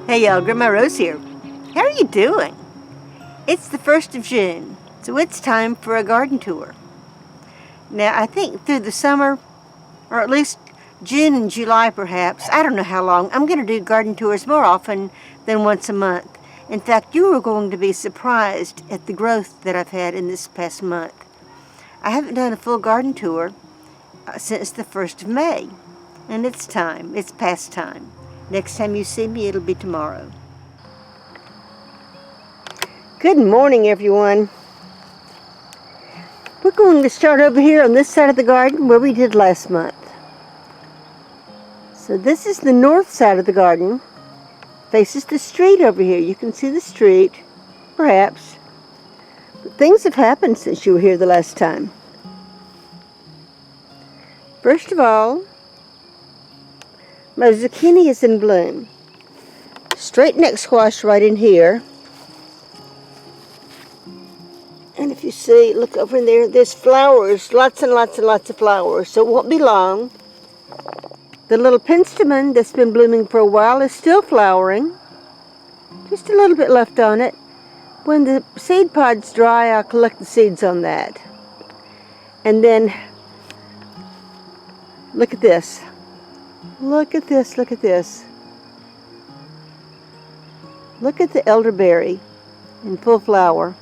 Hey y'all, Grandma Rose here. How are you doing? It's the 1st of June, so it's time for a garden tour. Now, I think through the summer, or at least June and July perhaps, I don't know how long, I'm going to do garden tours more often than once a month. In fact, you are going to be surprised at the growth that I've had in this past month. I haven't done a full garden tour since the 1st of May, and it's time. It's past time. Next time you see me, it'll be tomorrow. Good morning, everyone. We're going to start over here on this side of the garden where we did last month. So this is the north side of the garden. Faces the street over here. You can see the street, perhaps. But things have happened since you were here the last time. First of all, my zucchini is in bloom. Straight neck squash right in here. And if you see, look over in there, there's flowers, lots and lots and lots of flowers, so it won't be long. The little penstemon that's been blooming for a while is still flowering. Just a little bit left on it. When the seed pod's dry, I'll collect the seeds on that. And then, look at this. Look at this, look at this. Look at the elderberry in full flower.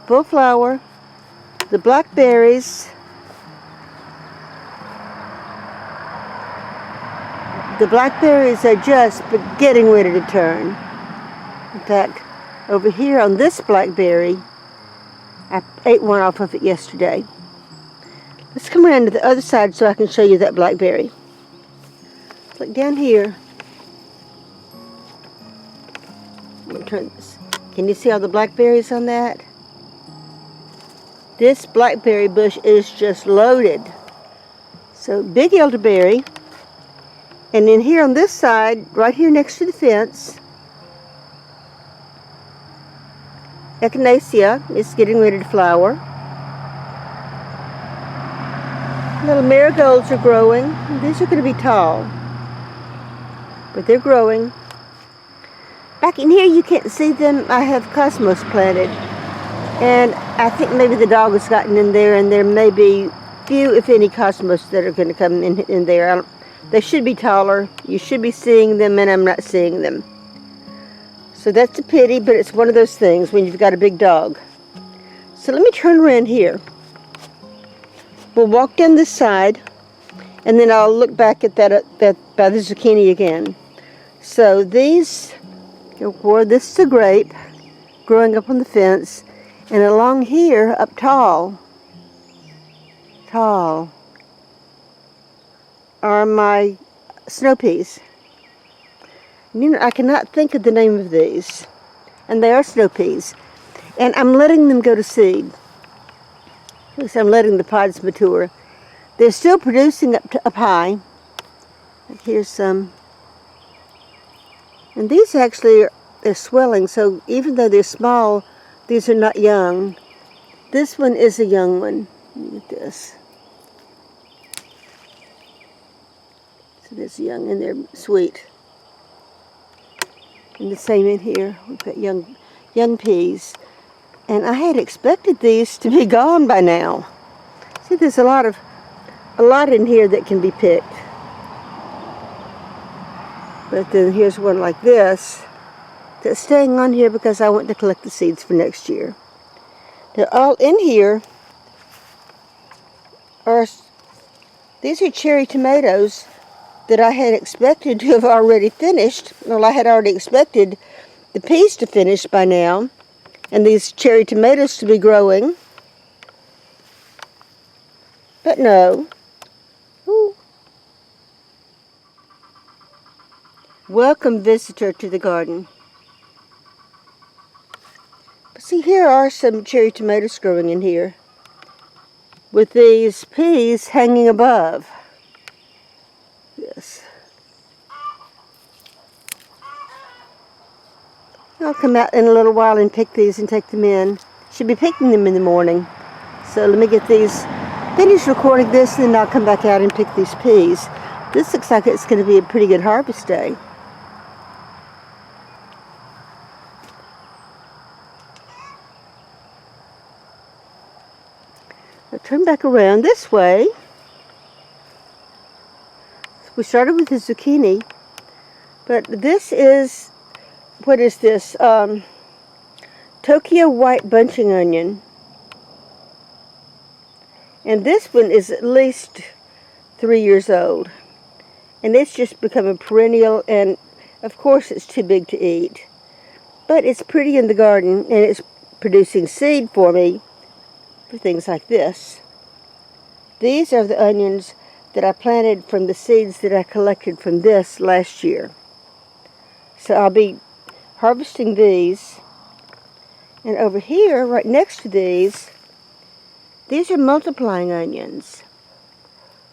Full flower. The blackberries. The blackberries are just getting ready to turn. In fact, over here on this blackberry, I ate one off of it yesterday. Let's come around to the other side so I can show you that blackberry. Look down here. Let me turn this. Can you see all the blackberries on that? This blackberry bush is just loaded. So big elderberry. And then here on this side, right here next to the fence, echinacea is getting ready to flower. Little marigolds are growing. These are going to be tall, but they're growing. Back in here you can't see them. I have cosmos planted, and I think maybe the dog has gotten in there, and there may be few, if any, cosmos that are going to come in there. They should be taller. You should be seeing them, and I'm not seeing them. So that's a pity, but it's one of those things when you've got a big dog. So let me turn around here. We'll walk down this side, and then I'll look back at that by the zucchini again. So these, this is a grape growing up on the fence, and along here, up tall, are my snow peas. You know, I cannot think of the name of these, and they are snow peas, and I'm letting them go to seed. At least I'm letting the pods mature. They're still producing up high. Here's some. And these actually they're swelling, so even though they're small, these are not young. This one is a young one. Look at this. So there's young, and they're sweet. And the same in here. We've got young peas. And I had expected these to be gone by now. See, there's a lot in here that can be picked. But then here's one like this that's staying on here because I want to collect the seeds for next year. They're all in here. These are cherry tomatoes that I had expected to have already finished. Well, I had already expected the peas to finish by now, and these cherry tomatoes to be growing. But no. Ooh. Welcome, visitor, to the garden. But see, here are some cherry tomatoes growing in here, with these peas hanging above. Yes. I'll come out in a little while and pick these and take them in. Should be picking them in the morning. So let me get these, finish recording this, and then I'll come back out and pick these peas. This looks like it's going to be a pretty good harvest day. turn back around this way. We started with the zucchini, but this is, what is this? Tokyo white bunching onion. And this one is at least 3 years old. And it's just become a perennial, and of course it's too big to eat. But it's pretty in the garden, and it's producing seed for me for things like this. These are the onions that I planted from the seeds that I collected from this last year. So I'll be harvesting these. And over here, right next to these are multiplying onions.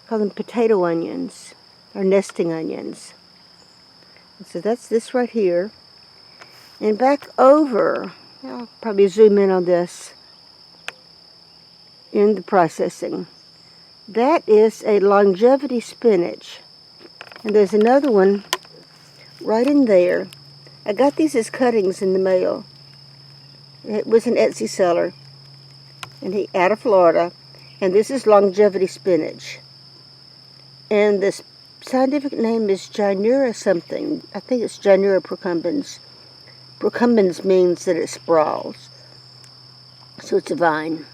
I call them potato onions, or nesting onions. And so that's this right here. And back over, I'll probably zoom in on this in the processing. That is a longevity spinach. And there's another one right in there. I got these as cuttings in the mail. It was an Etsy seller, and out of Florida. And this is longevity spinach. And the scientific name is Gynura something. I think it's Gynura procumbens. Procumbens means that it sprawls. So it's a vine.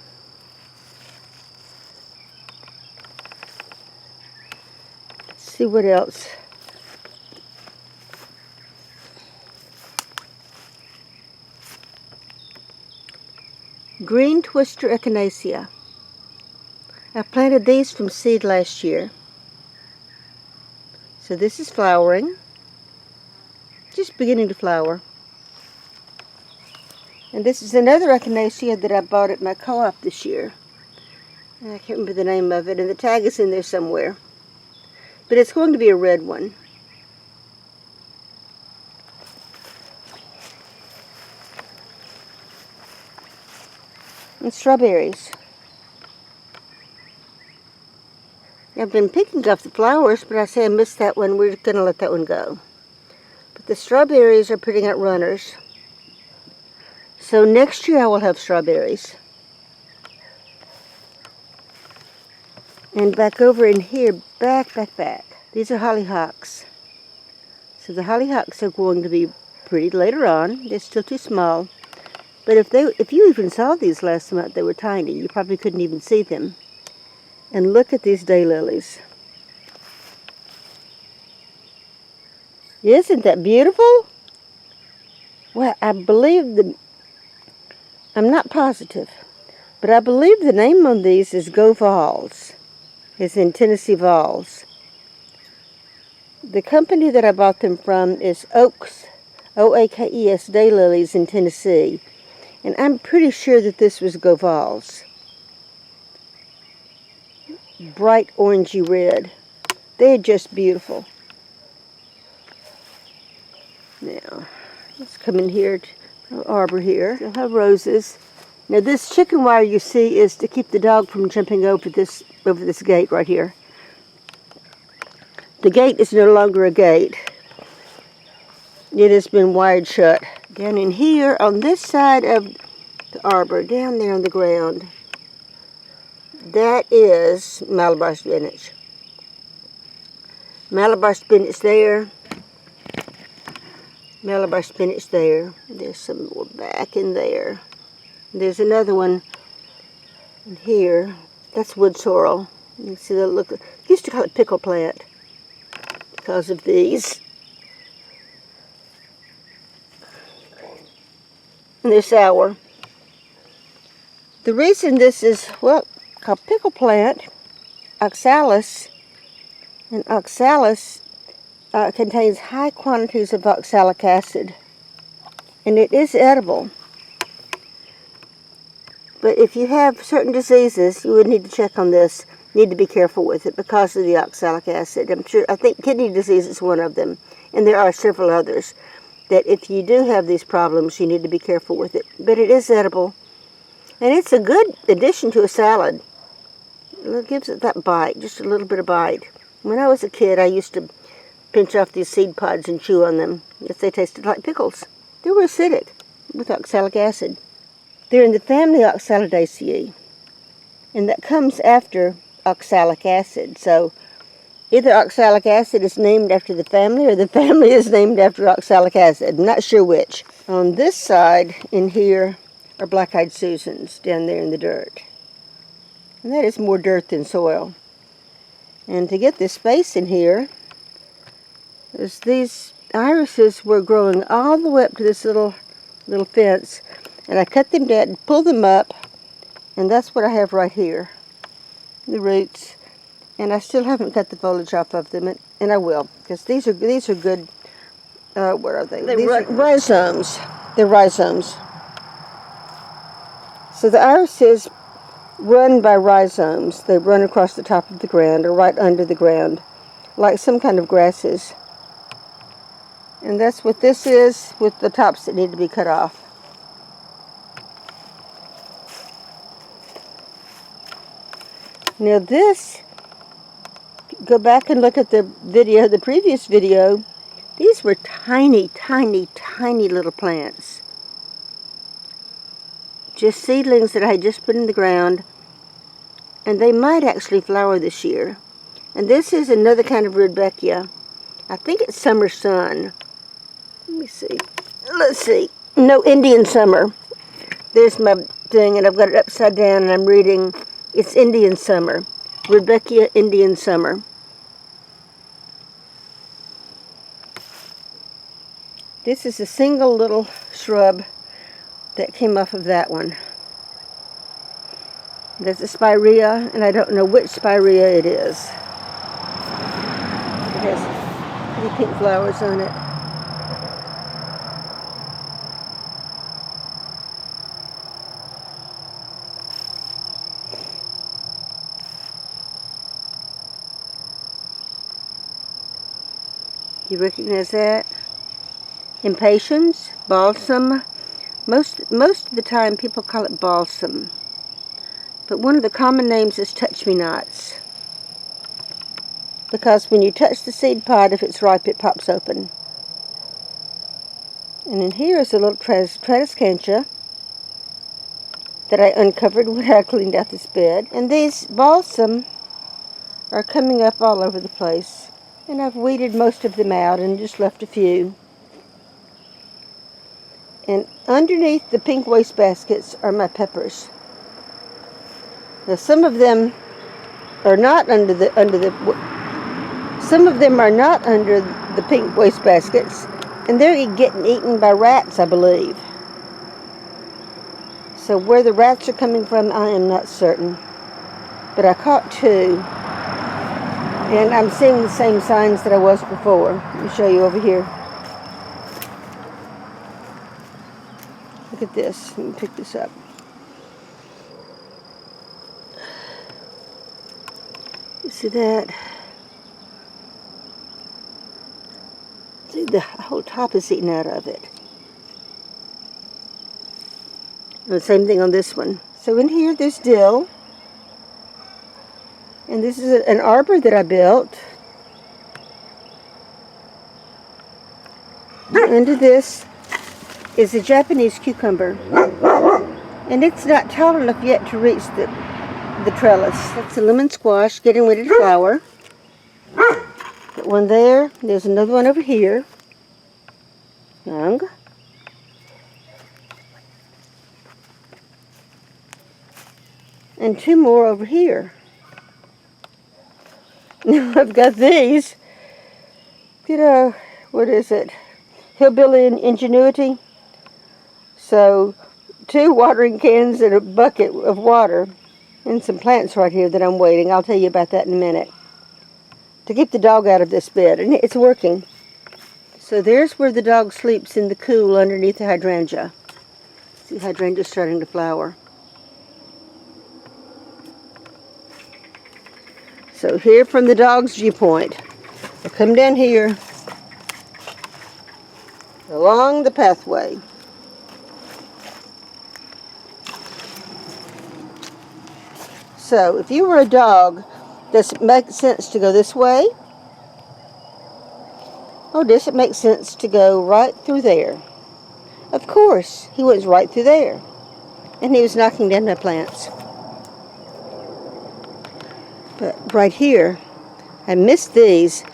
Let's see what else. Green twister echinacea. I planted these from seed last year. So this is flowering. Just beginning to flower. And this is another echinacea that I bought at my co-op this year. I can't remember the name of it, and the tag is in there somewhere. But it's going to be a red one. And strawberries. I've been picking off the flowers, but I say I missed that one. We're going to let that one go. But the strawberries are putting out runners. So next year I will have strawberries. And back over in here, back. These are hollyhocks. So the hollyhocks are going to be pretty later on. They're still too small. But if you even saw these last month, they were tiny. You probably couldn't even see them. And look at these daylilies. Isn't that beautiful? Well, I believe I'm not positive, but I believe the name on these is Go Vols. It's in Tennessee Vols. The company that I bought them from is Oaks, O-A-K-E-S, Daylilies in Tennessee. And I'm pretty sure that this was Go Vols. Bright orangey red. They're just beautiful. Now, let's come in here to the arbor here. They'll have roses. Now this chicken wire you see is to keep the dog from jumping over this gate right here. The gate is no longer a gate. It has been wired shut. Down in here, on this side of the arbor, down there on the ground, that is Malabar spinach. Malabar spinach there. Malabar spinach there. There's some more back in there. There's another one in here. That's wood sorrel. You can see that look. Used to call it pickle plant because of these. And they're sour. The reason this is, well, called pickle plant, oxalis, and oxalis contains high quantities of oxalic acid, and it is edible. But if you have certain diseases, you would need to check on this. You need to be careful with it because of the oxalic acid. I think kidney disease is one of them, and there are several others that if you do have these problems, you need to be careful with it. But it is edible, and it's a good addition to a salad. It gives it that bite, just a little bit of bite. When I was a kid, I used to pinch off these seed pods and chew on them. Yes, they tasted like pickles. They were acidic with oxalic acid. They're in the family Oxalidaceae. And that comes after oxalic acid. So either oxalic acid is named after the family or the family is named after oxalic acid. I'm not sure which. On this side in here are black-eyed Susans down there in the dirt. And that is more dirt than soil. And to get this space in here, these irises were growing all the way up to this little fence. And I cut them down and pulled them up. And that's what I have right here. The roots. And I still haven't cut the foliage off of them. And I will. Because these are good, what are they? These are rhizomes. They're rhizomes. So the irises run by rhizomes. They run across the top of the ground or right under the ground, like some kind of grasses. And that's what this is with the tops that need to be cut off. Now this, go back and look at the video, the previous video. These were tiny, tiny, tiny little plants. Just seedlings that I had just put in the ground, and they might actually flower this year. And this is another kind of rudbeckia. I think it's summer sun. Let me see. Let's see. No, Indian summer. There's my thing, and I've got it upside down, and I'm reading. It's Indian summer. Rudbeckia Indian summer. This is a single little shrub that came off of that one. There's a spirea, and I don't know which spirea it is. It has pretty pink flowers on it. You recognize that? Impatiens, balsam. Most of the time people call it balsam. But one of the common names is touch-me-nots. Because when you touch the seed pod, if it's ripe, it pops open. And in here is a little tradescantia that I uncovered when I cleaned out this bed. And these balsam are coming up all over the place. And I've weeded most of them out and just left a few. And underneath the pink waste baskets are my peppers. Now some of them are not under the pink waste baskets, and they're getting eaten by rats, I believe. So where the rats are coming from, I am not certain. But I caught two, and I'm seeing the same signs that I was before. Let me show you over here. Look at this. Let me pick this up. You see that? See, the whole top is eaten out of it. And the same thing on this one. So in here there's dill. And this is an arbor that I built. Under this is a Japanese cucumber. And it's not tall enough yet to reach the trellis. That's a lemon squash getting ready to flower. Got one there. There's another one over here. Young. And two more over here. Now I've got these. You know, what is it? Hillbilly ingenuity. So, 2 watering cans and a bucket of water. And some plants right here that I'm waiting. I'll tell you about that in a minute. To keep the dog out of this bed. And it's working. So there's where the dog sleeps, in the cool underneath the hydrangea. See, hydrangea's starting to flower. So here from the dog's viewpoint, I come down here along the pathway. So if you were a dog, does it make sense to go this way? Or does it make sense to go right through there? Of course, he went right through there. And he was knocking down my plants. But right here, I missed these.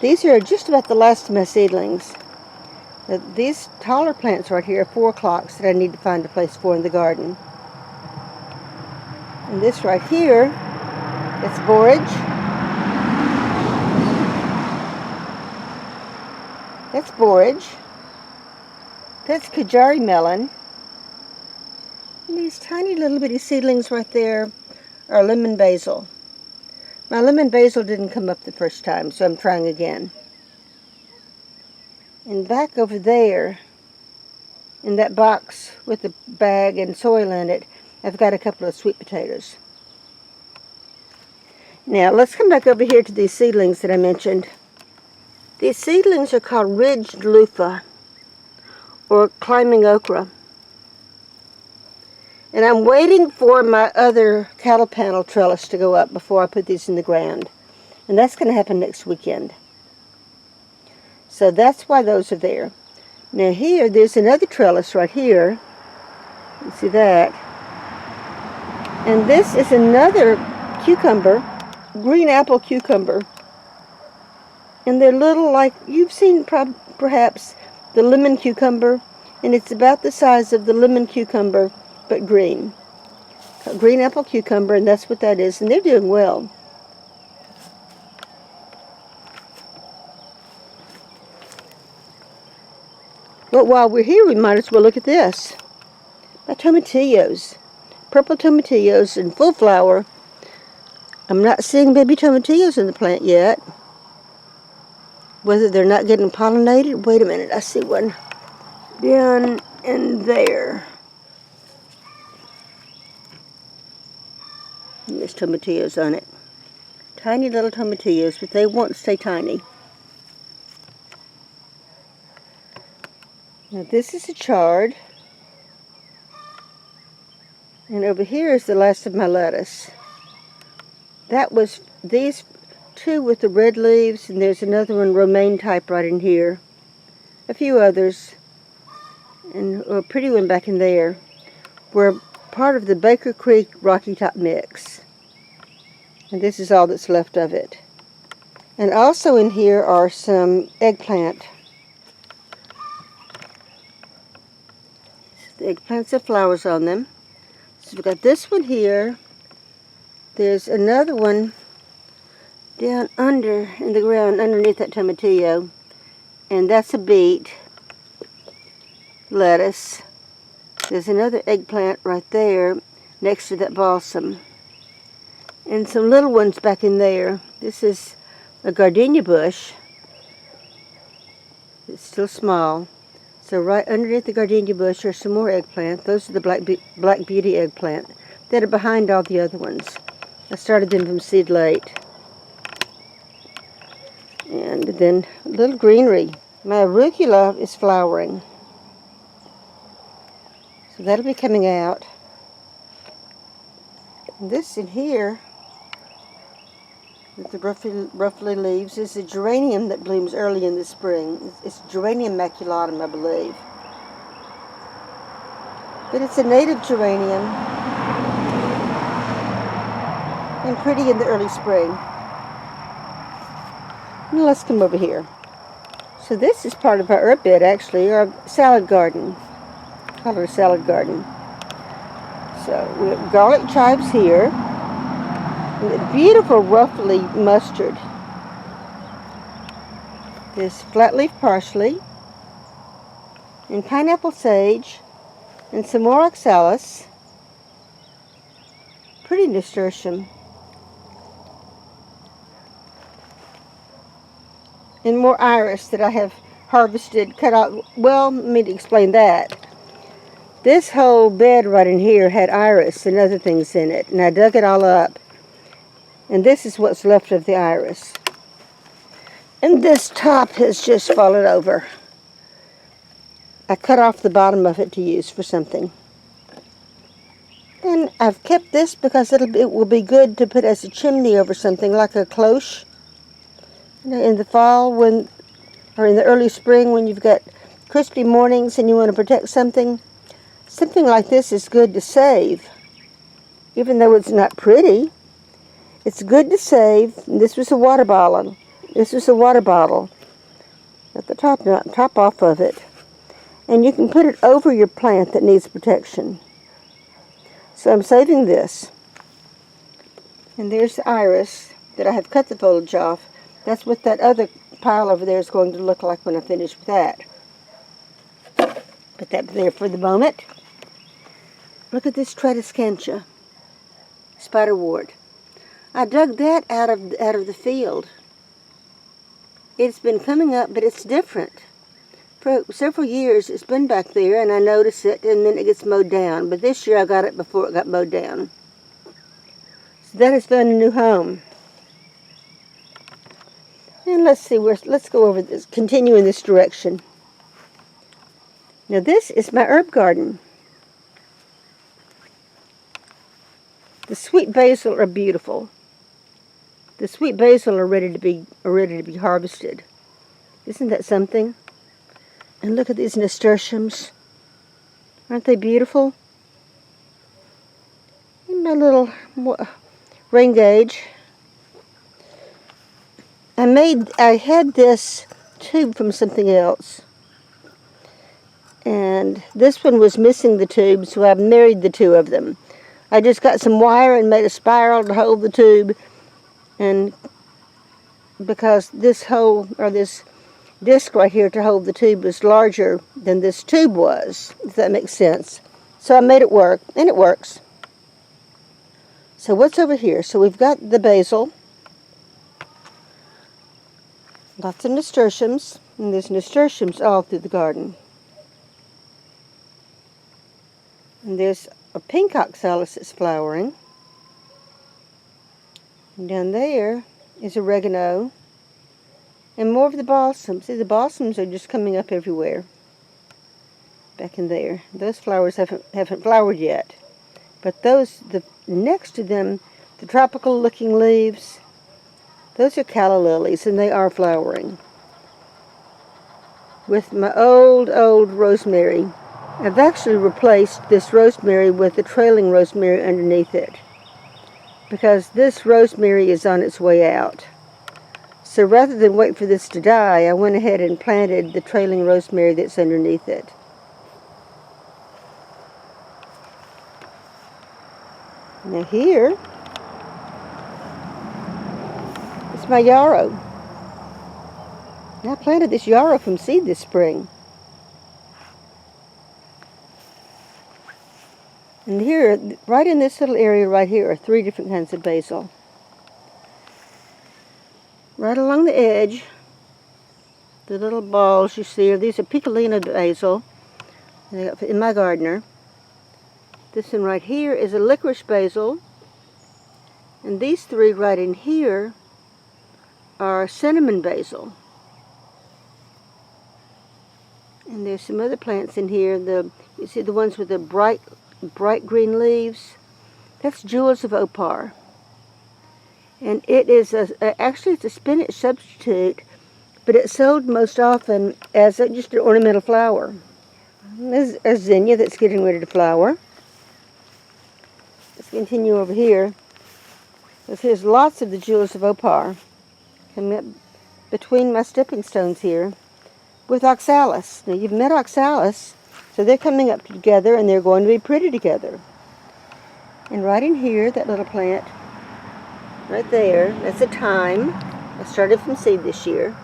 These are just about the last of my seedlings. These taller plants right here are 4 o'clocks that I need to find a place for in the garden. And this right here, it's borage. That's borage. That's Kajari melon. And these tiny little bitty seedlings right there are lemon basil. My lemon basil didn't come up the first time, so I'm trying again. And back over there, in that box with the bag and soil in it, I've got a couple of sweet potatoes. Now, let's come back over here to these seedlings that I mentioned. These seedlings are called ridged loofah, or climbing okra. And I'm waiting for my other cattle panel trellis to go up before I put these in the ground. And that's going to happen next weekend. So that's why those are there. Now here, there's another trellis right here. You see that? And this is another cucumber, green apple cucumber. And they're little, like, you've seen perhaps the lemon cucumber. And it's about the size of the lemon cucumber, but green. Green apple cucumber, and that's what that is. And they're doing well. But while we're here, we might as well look at this. My tomatillos. Purple tomatillos in full flower. I'm not seeing baby tomatillos in the plant yet. Whether they're not getting pollinated. Wait a minute, I see one down in there. And there's tomatillos on it. Tiny little tomatillos, but they won't stay tiny. Now this is a chard. And over here is the last of my lettuce. That was these two with the red leaves, and there's another one, romaine type, right in here. A few others, and a pretty one back in there, were part of the Baker Creek Rocky Top mix. And this is all that's left of it. And also in here are some eggplant. The eggplants have flowers on them. So we've got this one here. There's another one down under in the ground underneath that tomatillo. And that's a beet. Lettuce. There's another eggplant right there next to that balsam. And some little ones back in there. This is a gardenia bush. It's still small. So right underneath the gardenia bush are some more eggplant. Those are the Black Beauty eggplant that are behind all the other ones. I started them from seed late. And then a little greenery. My arugula is flowering. So that'll be coming out. And this in here, with the ruffly leaves, is a geranium that blooms early in the spring. It's geranium maculatum, I believe. But it's a native geranium, and pretty in the early spring. Now let's come over here. So this is part of our herb bed, actually, our salad garden. Call it a salad garden. So we have garlic chives here. Beautiful ruffly mustard. There's flat leaf parsley, and pineapple sage, and some more oxalis. Pretty nasturtium. And more iris that I have harvested, cut out. Well, let me explain that. This whole bed right in here had iris and other things in it, and I dug it all up. And this is what's left of the iris. And this top has just fallen over. I cut off the bottom of it to use for something. And I've kept this because it will be good to put as a chimney over something like a cloche. You know, in the fall or in the early spring when you've got crispy mornings and you want to protect something. Something like this is good to save. Even though it's not pretty. It's good to save. This was a water bottle. This was a water bottle. At the top off of it. And you can put it over your plant that needs protection. So I'm saving this. And there's the iris that I have cut the foliage off. That's what that other pile over there is going to look like when I finish with that. Put that there for the moment. Look at this Tradescantia spiderwort. I dug that out of the field. It's been coming up, but it's different. For several years, it's been back there, and I notice it, and then it gets mowed down. But this year, I got it before it got mowed down. So that has found a new home. And let's see, let's go over this, continue in this direction. Now this is my herb garden. The sweet basil are beautiful. The sweet basil are ready to be harvested. Isn't that something? And look at these nasturtiums. Aren't they beautiful? And my little rain gauge. I had this tube from something else. And this one was missing the tube, so I married the two of them. I just got some wire and made a spiral to hold the tube. And because this hole, or this disc right here to hold the tube, was larger than this tube was, if that makes sense. So I made it work, and it works. So what's over here? So we've got the basil. Lots of nasturtiums, and there's nasturtiums all through the garden. And there's a pink oxalis that's flowering. And down there is oregano. And more of the balsams. See, the balsams are just coming up everywhere. Back in there. Those flowers haven't flowered yet. But those, next to them, the tropical looking leaves, those are calla lilies, and they are flowering. With my old rosemary. I've actually replaced this rosemary with a trailing rosemary underneath it, because this rosemary is on its way out. So rather than wait for this to die, I went ahead and planted the trailing rosemary that's underneath it. Now here is my yarrow. Now I planted this yarrow from seed this spring. And here, right in this little area right here, are 3 different kinds of basil. Right along the edge, the little balls you see, these are Piccolina basil in my gardener. This one right here is a licorice basil. And these 3 right in here are cinnamon basil. And there's some other plants in here. You see the ones with the bright green leaves? That's jewels of opar. And it is actually it's a spinach substitute, but it's sold most often as just an ornamental flower. There's a zinnia that's getting ready to flower. Let's continue over here. There's lots of the jewels of opar coming up between my stepping stones here with oxalis. Now you've met oxalis, so they're coming up together and they're going to be pretty together. And right in here, that little plant, right there, that's a thyme. I started from seed this year.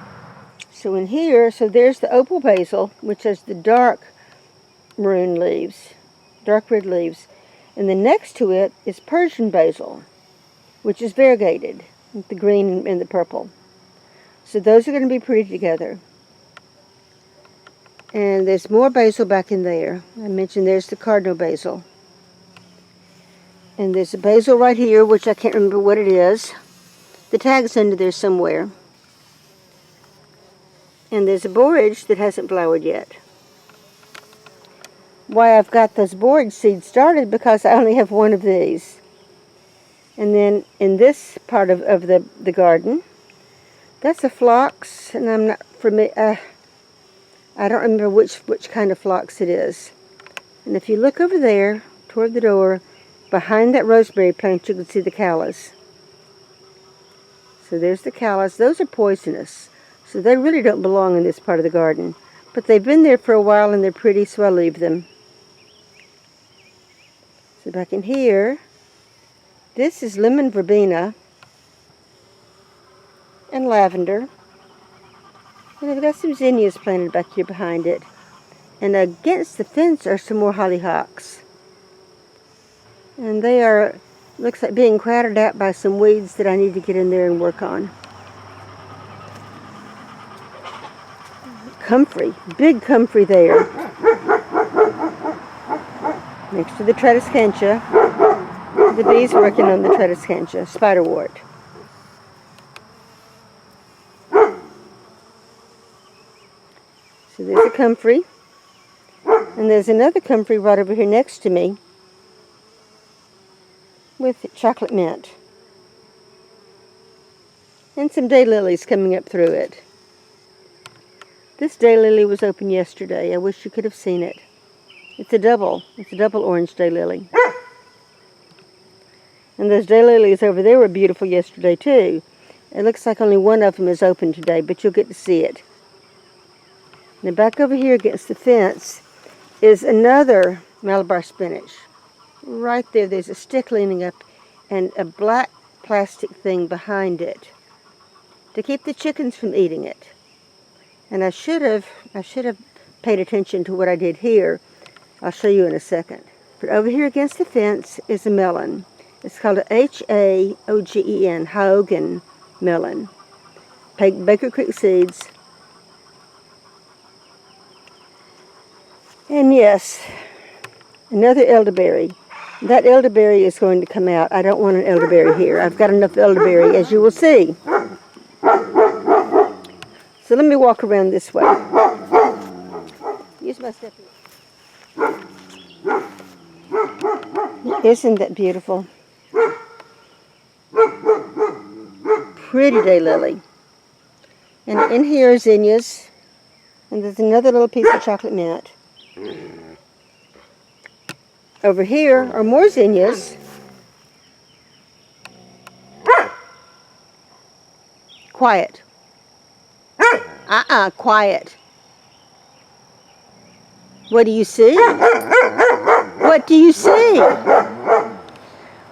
So in here, so there's the opal basil, which has the dark maroon leaves, dark red leaves. And then next to it is Persian basil, which is variegated, with the green and the purple. So those are going to be pretty together. And there's more basil back in there. I mentioned there's the cardinal basil. And there's a basil right here, which I can't remember what it is. The tag's under there somewhere. And there's a borage that hasn't flowered yet. Why I've got those borage seeds started, because I only have one of these. And then in this part of the garden, that's a phlox, and I'm not I don't remember which kind of phlox it is. And if you look over there toward the door, behind that rosemary plant, you can see the callas. So there's the callas. Those are poisonous, so they really don't belong in this part of the garden. But they've been there for a while and they're pretty, so I'll leave them. So back in here, this is lemon verbena and lavender. And I've got some zinnias planted back here behind it. And against the fence are some more hollyhocks. And they are, looks like being crowded out by some weeds that I need to get in there and work on. Comfrey, big comfrey there. Next to the tradescantia. The bees working on the tradescantia, spiderwort. So there's a comfrey. And there's another comfrey right over here next to me with chocolate mint. And some daylilies coming up through it. This daylily was open yesterday. I wish you could have seen it. It's a double orange daylily. And those daylilies over there were beautiful yesterday too. It looks like only one of them is open today, but you'll get to see it. Now back over here against the fence is another Malabar spinach. Right there, there's a stick leaning up and a black plastic thing behind it to keep the chickens from eating it. And I should have paid attention to what I did here. I'll show you in a second. But over here against the fence is a melon. It's called a H-A-O-G-E-N, Haogen melon. Baker Creek seeds. And yes, another elderberry. That elderberry is going to come out. I don't want an elderberry here. I've got enough elderberry, as you will see. So let me walk around this way. Use my stepping. Isn't that beautiful? Pretty daylily. And in here are zinnias. And there's another little piece of chocolate mint. Over here are more zinnias. Quiet. Quiet. What do you see? What do you see?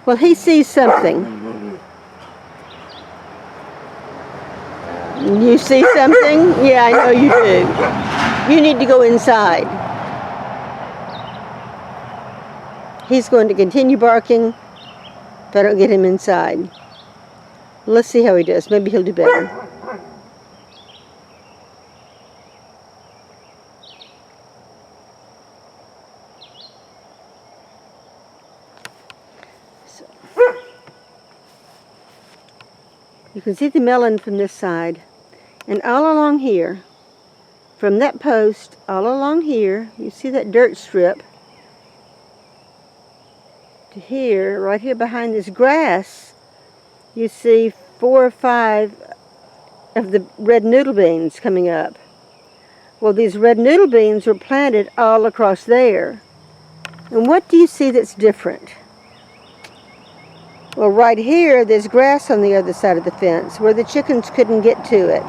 Well, he sees something. You see something? Yeah, I know you do. You need to go inside. He's going to continue barking if I don't get him inside. Let's see how he does. Maybe he'll do better. So, you can see the melon from this side. And all along here, from that post, all along here, you see that dirt strip, to here, right here behind this grass, you see 4 or 5 of the red noodle beans coming up. Well, these red noodle beans were planted all across there. And what do you see that's different? Well, right here, there's grass on the other side of the fence where the chickens couldn't get to it.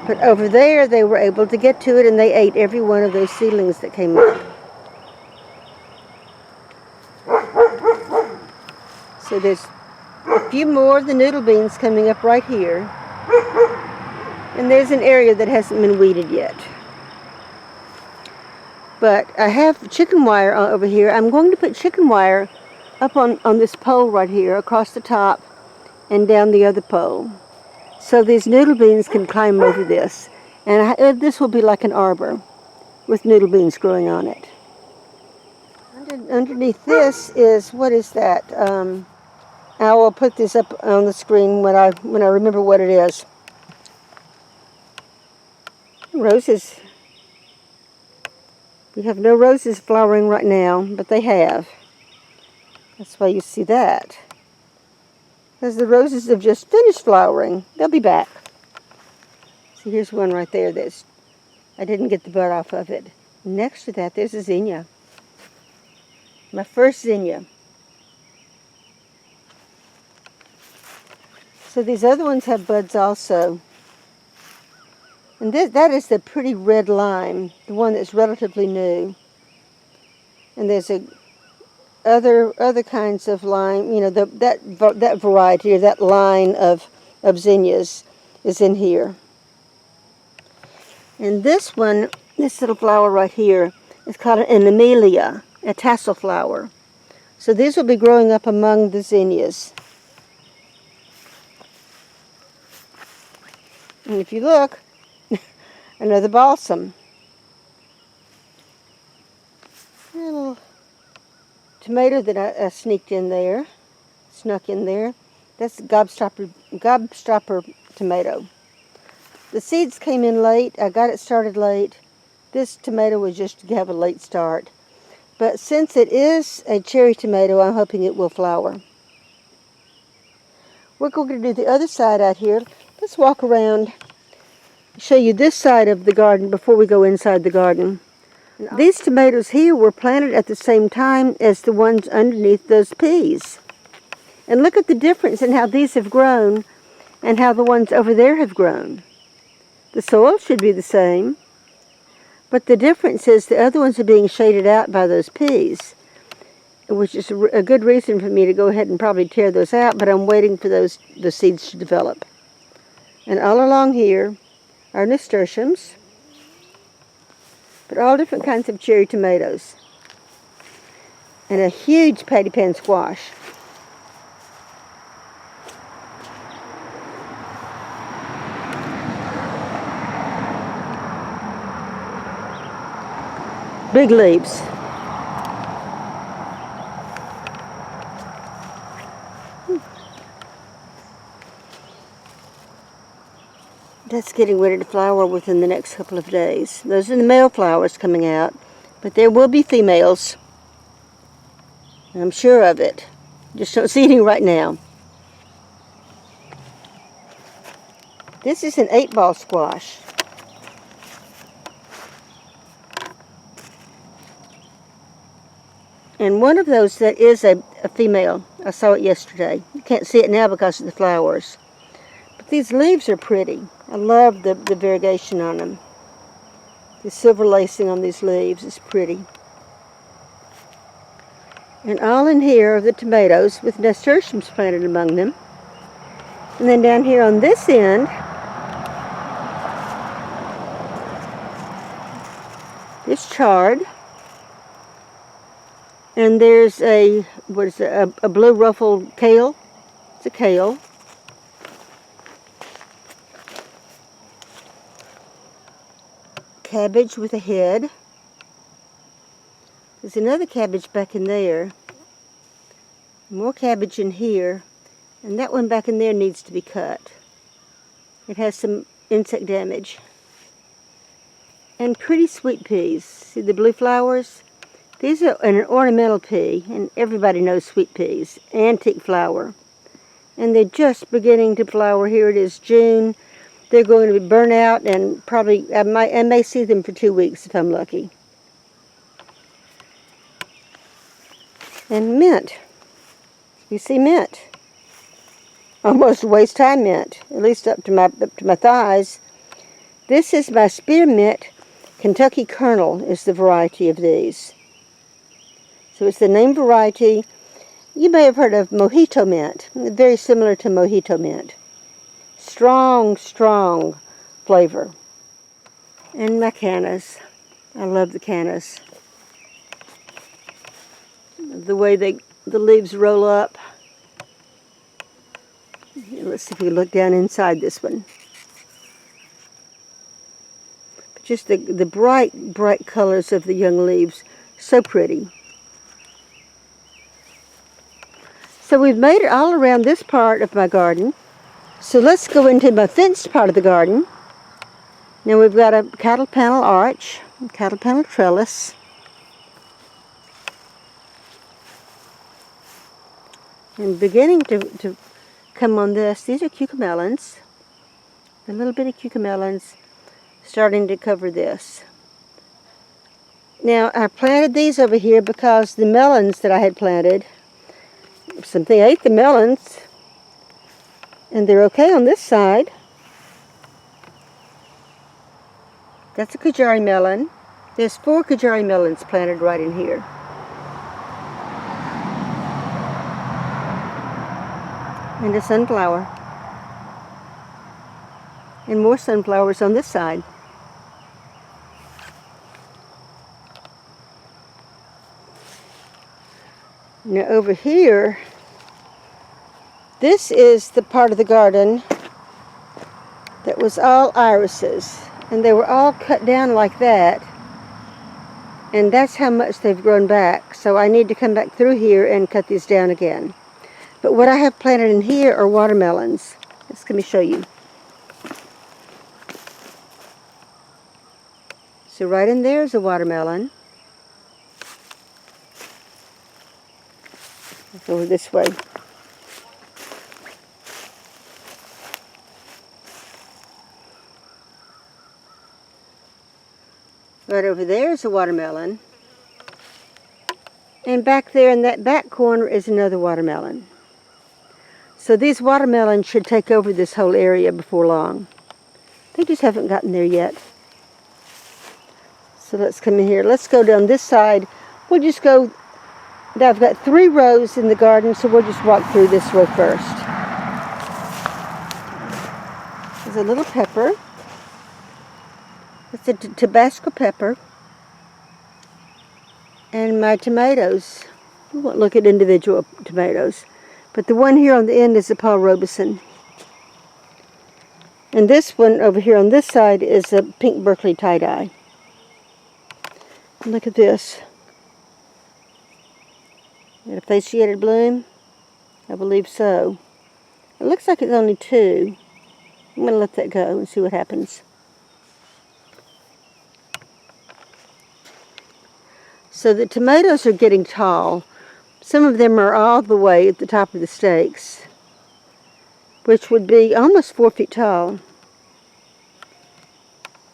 But over there, they were able to get to it, and they ate every one of those seedlings that came up. So there's a few more of the noodle beans coming up right here. And there's an area that hasn't been weeded yet. But I have chicken wire over here. I'm going to put chicken wire up on this pole right here, across the top and down the other pole. So these noodle beans can climb over this. And this will be like an arbor with noodle beans growing on it. Underneath this is, what is that? I will put this up on the screen when I remember what it is. Roses. We have no roses flowering right now, but they have. That's why you see that. Because the roses have just finished flowering. They'll be back. See, here's one right there that's, I didn't get the bud off of it. Next to that, there's a zinnia. My first zinnia. So these other ones have buds also. And that is the pretty red lime, the one that's relatively new. And there's other kinds of lime, you know, that variety or that line of zinnias is in here. And this one, this little flower right here, is called an amelia, a tassel flower. So these will be growing up among the zinnias. And if you look, another balsam. A little tomato that I snuck in there. That's gobstopper tomato. The seeds came in late. I got it started late. This tomato was just to have a late start. But since it is a cherry tomato, I'm hoping it will flower. We're going to do the other side out here. Let's walk around, show you this side of the garden before we go inside the garden. These tomatoes here were planted at the same time as the ones underneath those peas. And look at the difference in how these have grown and how the ones over there have grown. The soil should be the same, but the difference is the other ones are being shaded out by those peas, which is a good reason for me to go ahead and probably tear those out, but I'm waiting for the seeds to develop. And all along here are nasturtiums, but all different kinds of cherry tomatoes, and a huge patty pan squash. Big leaves. That's getting ready to flower within the next couple of days. Those are the male flowers coming out, but there will be females. I'm sure of it. Just don't see any right now. This is an 8-ball squash. And one of those that is a female. I saw it yesterday. You can't see it now because of the flowers. But these leaves are pretty. I love the variegation on them. The silver lacing on these leaves is pretty. And all in here are the tomatoes with nasturtiums planted among them. And then down here on this end, it's chard. And there's a blue ruffled kale. It's a kale. Cabbage with a head. There's another cabbage back in there. More cabbage in here. And that one back in there needs to be cut. It has some insect damage. And pretty sweet peas. See the blue flowers? These are an ornamental pea, and everybody knows sweet peas. Antique flower. And they're just beginning to flower. Here it is June. They're going to be burnt out, and probably I may see them for 2 weeks if I'm lucky. And mint. You see mint. Almost waist-high mint, at least up to my thighs. This is my spearmint. Kentucky Kernel is the variety of these. So it's the name variety. You may have heard of mojito mint. Very similar to mojito mint. Strong, strong flavor. And my cannas. I love the cannas. The way the leaves roll up. Let's see if we can look down inside this one. Just the bright colors of the young leaves. So pretty. So we've made it all around this part of my garden. So let's go into my fenced part of the garden. Now we've got a cattle panel arch, cattle panel trellis. And beginning to come on this, these are cucamelons. The little bitty cucamelons starting to cover this. Now I planted these over here because the melons that I had planted, something ate the melons, And they're okay on this side. That's a Kajari melon. There's 4 Kajari melons planted right in here. And a sunflower. And more sunflowers on this side. Now over here, this is the part of the garden that was all irises. And they were all cut down like that. And that's how much they've grown back. So I need to come back through here and cut these down again. But what I have planted in here are watermelons. Let me show you. So right in there is a watermelon. Let's go over this way. Right over there is a watermelon. And back there in that back corner is another watermelon. So these watermelons should take over this whole area before long. They just haven't gotten there yet. So let's come in here. Let's go down this side. We'll just go. Now I've got 3 rows in the garden, so we'll just walk through this row first. There's a little pepper. It's a Tabasco pepper. And my tomatoes. We won't look at individual tomatoes. But the one here on the end is a Paul Robeson. And this one over here on this side is a pink Berkeley tie-dye. Look at this. Got a fasciated bloom? I believe so. It looks like it's only 2. I'm going to let that go and see what happens. So the tomatoes are getting tall. Some of them are all the way at the top of the stakes, which would be almost 4 feet tall.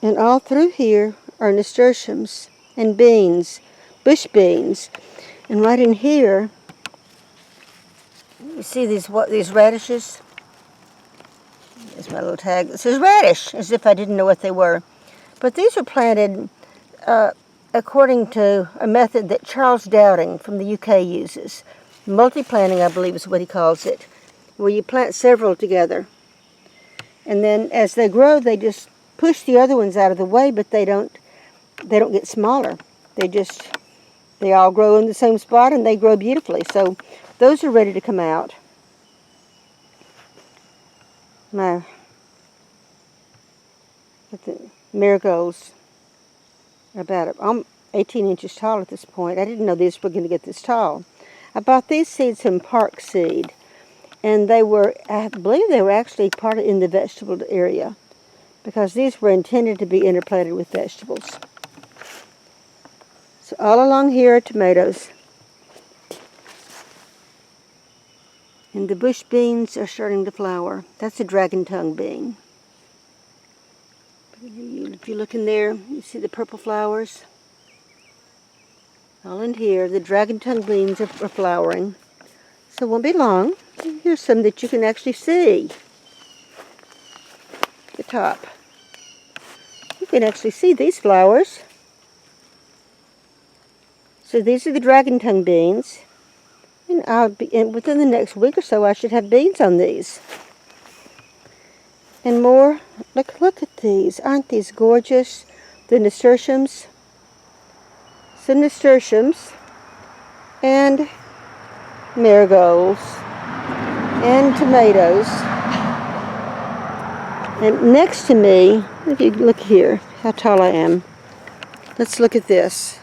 And all through here are nasturtiums and beans, bush beans. And right in here, you see these radishes? There's my little tag that says radish, as if I didn't know what they were. But these were planted according to a method that Charles Dowding from the UK uses. Multi-planting, I believe is what he calls it, where you plant several together. And then as they grow, they just push the other ones out of the way, but they don't get smaller. They all grow in the same spot and they grow beautifully. So those are ready to come out. The marigolds are about 18 inches tall at this point. I didn't know these were going to get this tall. I bought these seeds from Park Seed, and I believe they were actually part in the vegetable area, because these were intended to be interplanted with vegetables. So all along here are tomatoes. And the bush beans are starting to flower. That's a dragon tongue bean. If you look in there, you see the purple flowers. All in here, the dragon tongue beans are flowering. So it won't be long. Here's some that you can actually see. The top. You can actually see these flowers. So these are the dragon tongue beans. And within the next week or so, I should have beans on these. And more. Look at these. Aren't these gorgeous? The nasturtiums. Some nasturtiums. And marigolds. And tomatoes. And next to me, if you look here, how tall I am. Let's look at this.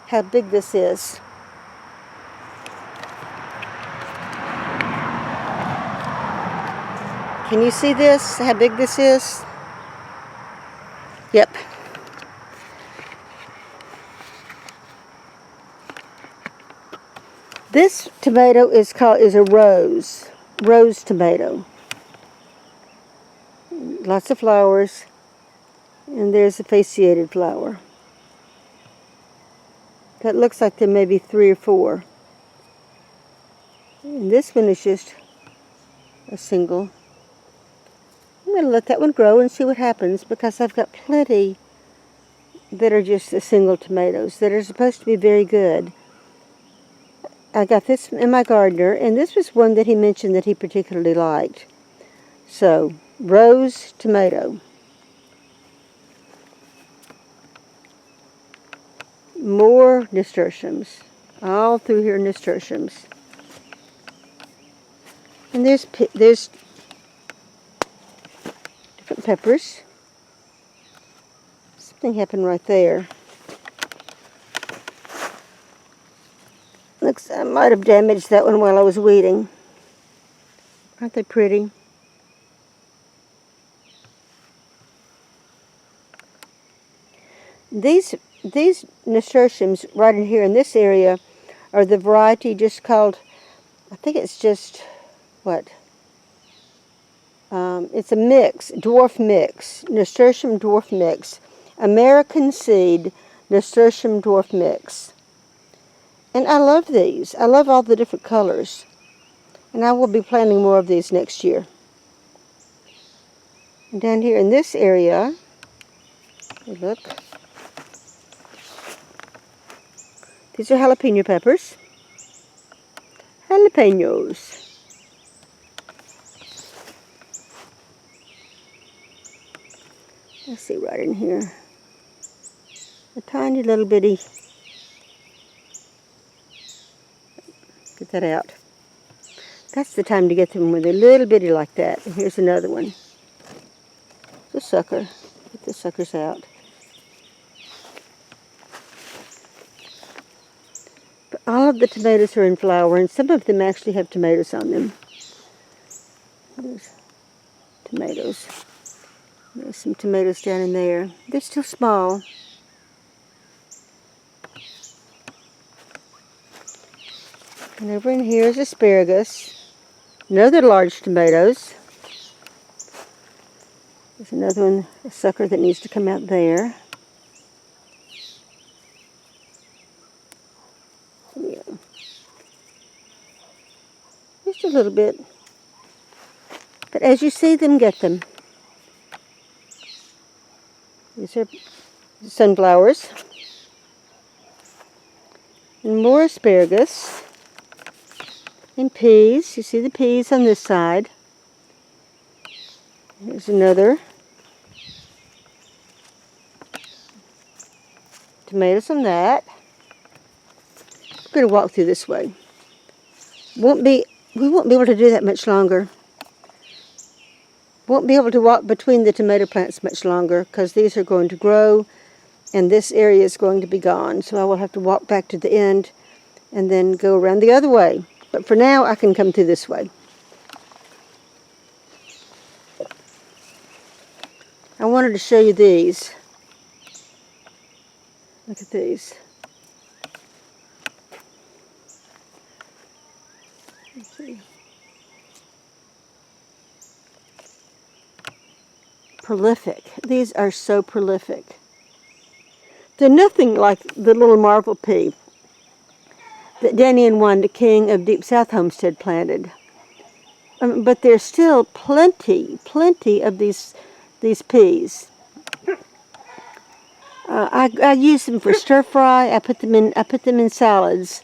How big this is. Can you see this? How big this is? Yep. This tomato is a rose tomato. Lots of flowers, and there's a fasciated flower. That looks like there may be 3 or 4. And this one is just a single. I'm going to let that one grow and see what happens, because I've got plenty that are just the single tomatoes that are supposed to be very good. I got this in my gardener, and this was one that he mentioned that he particularly liked. So, rose tomato. More nasturtiums. All through here, nasturtiums. And there's different peppers. Something happened right there. Looks, I might have damaged that one while I was weeding. Aren't they pretty? These nasturtiums right in here in this area are the variety just called, I think it's just, what? It's a mix, dwarf mix, nasturtium dwarf mix. American seed nasturtium dwarf mix. And I love these. I love all the different colors. And I will be planting more of these next year. And down here in this area, look. These are jalapeno peppers. Jalapenos. Let's see right in here. A tiny little bitty. Get that out. That's the time to get them when they're little bitty like that. And here's another one. The sucker. Get the suckers out. But all of the tomatoes are in flower, and some of them actually have tomatoes on them. There's tomatoes. There's some tomatoes down in there. They're still small. And over in here is asparagus. Another large tomatoes. There's another one, a sucker that needs to come out there. Yeah. Just a little bit. But as you see them, get them. These are sunflowers. And more asparagus. And peas. You see the peas on this side. Here's another. Tomatoes on that. I'm going to walk through this way. We won't be able to do that much longer. Won't be able to walk between the tomato plants much longer, because these are going to grow and this area is going to be gone. So I will have to walk back to the end and then go around the other way. But for now, I can come through this way. I wanted to show you these. Look at these. Let's see. Prolific. These are so prolific. They're nothing like the little marble pea that Danny and Wanda King of Deep South Homestead planted. But there's still plenty of these peas. I use them for stir fry. I put them in salads.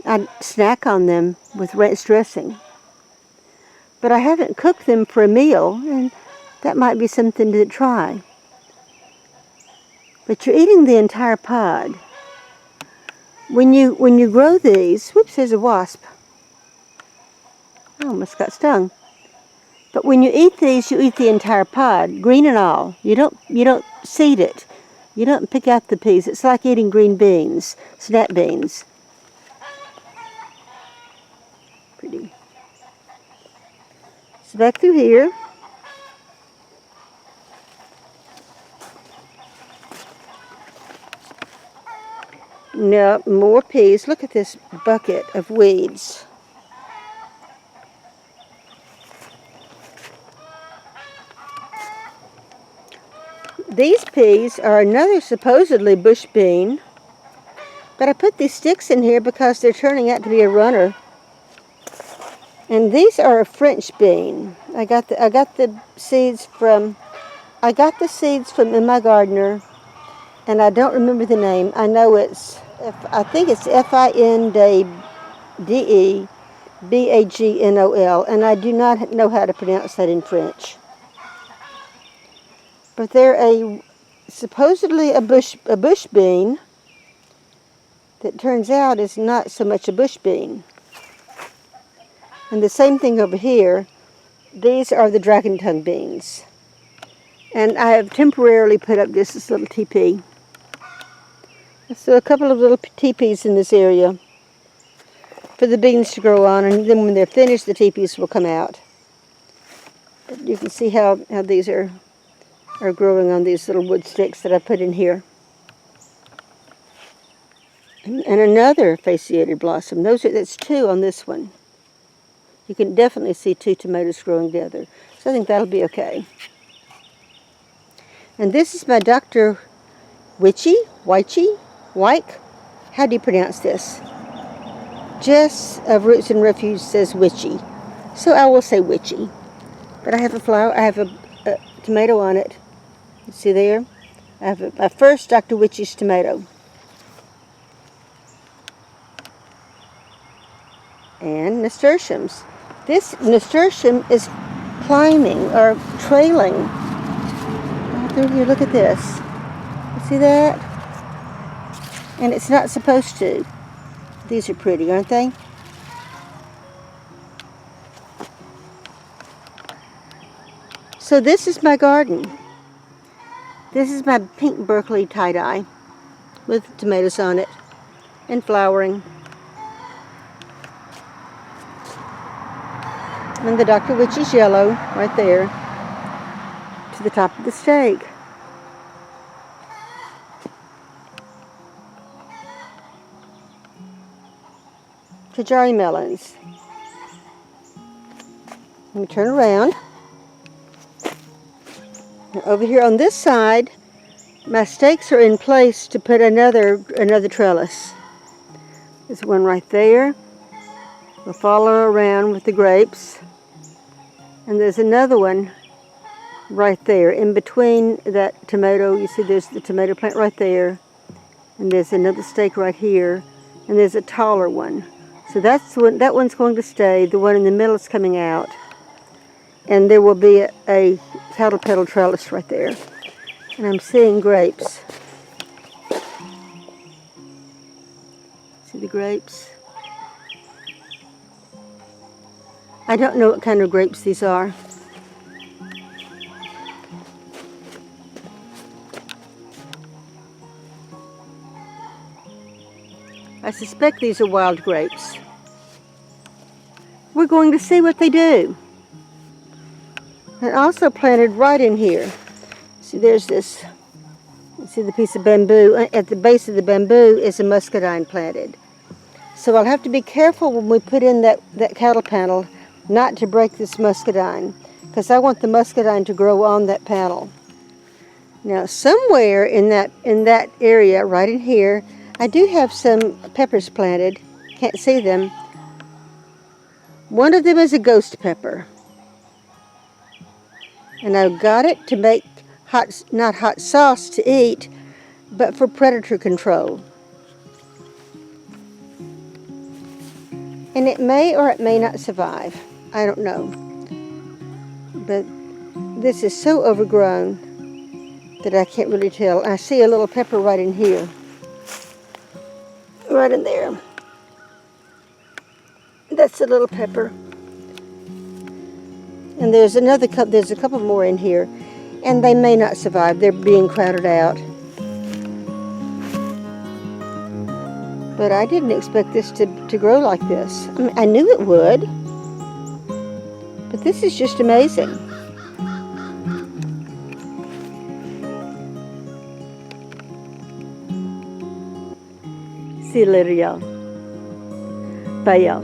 I snack on them with ranch dressing. But I haven't cooked them for a meal, and that might be something to try. But you're eating the entire pod. When you grow these, whoops, there's a wasp. I almost got stung. But when you eat these, you eat the entire pod, green and all. You don't seed it. You don't pick out the peas. It's like eating green beans, snap beans. Pretty. So back through here. No, more peas. Look at this bucket of weeds. These peas are another supposedly bush bean, but I put these sticks in here because they're turning out to be a runner. And these are a French bean. I got the seeds from in my gardener, and I don't remember the name. I know I think it's Findebagnol, and I do not know how to pronounce that in French. But they're supposedly a bush bean that turns out is not so much a bush bean. And the same thing over here. These are the dragon tongue beans. And I have temporarily put up just this little teepee. So a couple of little teepees in this area for the beans to grow on, and then when they're finished, the teepees will come out. But you can see how these are growing on these little wood sticks that I put in here. And another fasciated blossom. That's two on this one. You can definitely see two tomatoes growing together. So I think that'll be okay. And this is my Dr. Wyke. How do you pronounce this? Jess of Roots and Refuge says witchy. So I will say witchy. But I have a tomato on it. You see there? I have my first Dr. Witchy's tomato. And nasturtiums. This nasturtium is climbing or trailing. Oh, there you look at this. You see that? And it's not supposed to. These are pretty, aren't they? So this is my garden. This is my pink Berkeley tie-dye with tomatoes on it and flowering. And the Dr. Witchy's yellow right there to the top of the stake. Tajari melons. Let me turn around. Now over here on this side, my stakes are in place to put another trellis. There's one right there. We'll follow around with the grapes. And there's another one right there in between that tomato. You see there's the tomato plant right there. And there's another stake right here. And there's a taller one. So that one's going to stay. The one in the middle is coming out. And there will be a cattle petal trellis right there. And I'm seeing grapes. See the grapes? I don't know what kind of grapes these are. I suspect these are wild grapes. We're going to see what they do. And also planted right in here. See, there's this, you see the piece of bamboo. At the base of the bamboo is a muscadine planted. So I'll have to be careful when we put in that cattle panel not to break this muscadine, because I want the muscadine to grow on that panel. Now somewhere in that area, right in here, I do have some peppers planted. Can't see them. One of them is a ghost pepper. And I've got it to make not hot sauce to eat, but for predator control. And it may or it may not survive. I don't know. But this is so overgrown that I can't really tell. I see a little pepper right in here. Right in there. That's a little pepper. And there's a couple more in here. And they may not survive. They're being crowded out. But I didn't expect this to grow like this. I mean, I knew it would. But this is just amazing. See you later, y'all. Bye, y'all.